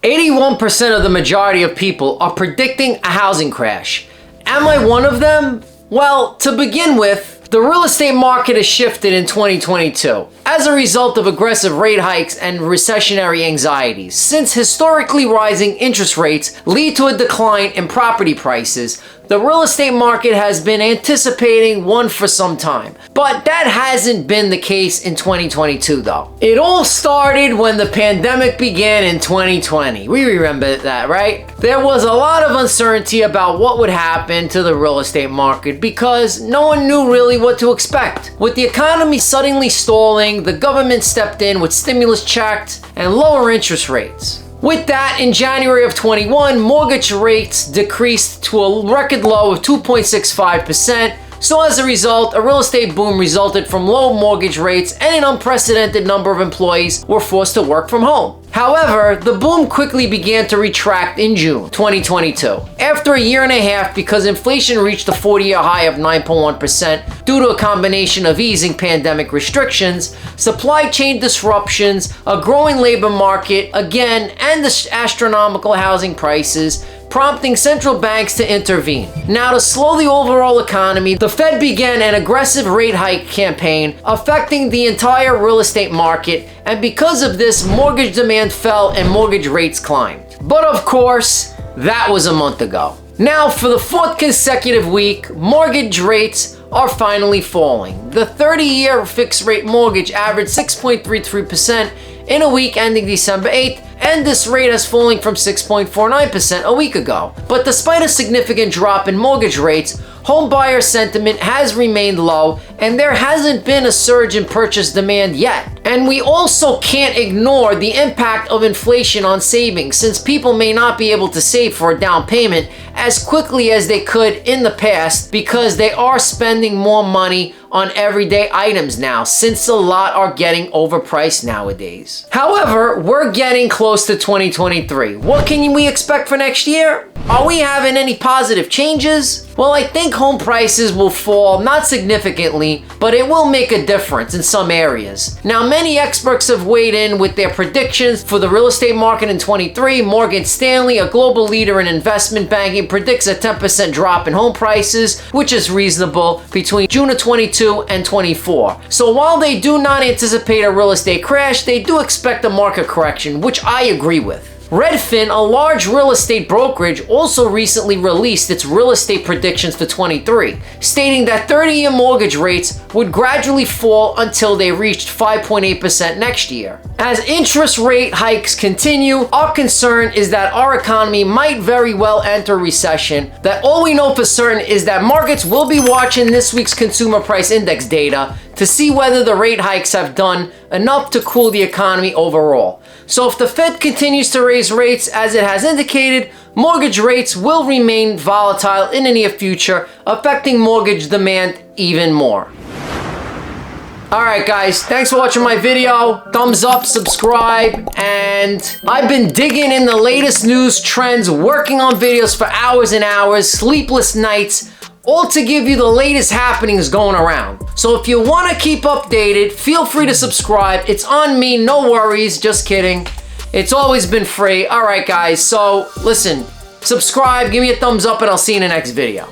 81% of the majority of people are predicting a housing crash. Am I one of them? Well, to begin with, the real estate market has shifted in 2022 as a result of aggressive rate hikes and recessionary anxieties. Since historically rising interest rates lead to a decline in property prices, the real estate market has been anticipating one for some time. But that hasn't been the case in 2022 though. It all started when the pandemic began in 2020. We remember that, right? There was a lot of uncertainty about what would happen to the real estate market because no one knew really what to expect. With the economy suddenly stalling, the government stepped in with stimulus checks and lower interest rates. With that, in January of 21, mortgage rates decreased to a record low of 2.65%. So as a result, a real estate boom resulted from low mortgage rates and an unprecedented number of employees were forced to work from home. However, the boom quickly began to retract in June 2022. After a year and a half, because inflation reached a 40-year high of 9.1% due to a combination of easing pandemic restrictions, supply chain disruptions, a growing labor market, again, and the astronomical housing prices, prompting central banks to intervene. Now, to slow the overall economy, the Fed began an aggressive rate hike campaign affecting the entire real estate market, and because of this, mortgage demand fell and mortgage rates climbed. But of course, that was a month ago. Now, for the fourth consecutive week, mortgage rates are finally falling. The 30-year fixed-rate mortgage averaged 6.33% in a week ending December 8th, and this rate has fallen from 6.49% a week ago. But despite a significant drop in mortgage rates, home buyer sentiment has remained low and there hasn't been a surge in purchase demand yet. And we also can't ignore the impact of inflation on savings, since people may not be able to save for a down payment as quickly as they could in the past because they are spending more money on everyday items now, since a lot are getting overpriced nowadays. However, we're getting close to 2023. What can we expect for next year? Are we having any positive changes? Well, I think home prices will fall, not significantly, but it will make a difference in some areas. Now, many experts have weighed in with their predictions for the real estate market in 23. Morgan Stanley, a global leader in investment banking, predicts a 10% drop in home prices, which is reasonable, between June of 22 and 24. So while they do not anticipate a real estate crash, they do expect a market correction, which I agree with. Redfin, a large real estate brokerage, also recently released its real estate predictions for 23, stating that 30-year mortgage rates would gradually fall until they reached 5.8% next year. As interest rate hikes continue, our concern is that our economy might very well enter recession. That all we know for certain is that markets will be watching this week's consumer price index data to see whether the rate hikes have done enough to cool the economy overall. So if the Fed continues to raise rates as it has indicated, mortgage rates will remain volatile in the near future, affecting mortgage demand even more. Alright guys, thanks for watching my video. Thumbs up, subscribe, and I've been digging in the latest news trends, working on videos for hours and hours, sleepless nights, all to give you the latest happenings going around. So if you want to keep updated, feel free to subscribe. It's on me, no worries, just kidding. It's always been free. Alright guys, so listen, subscribe, give me a thumbs up, and I'll see you in the next video.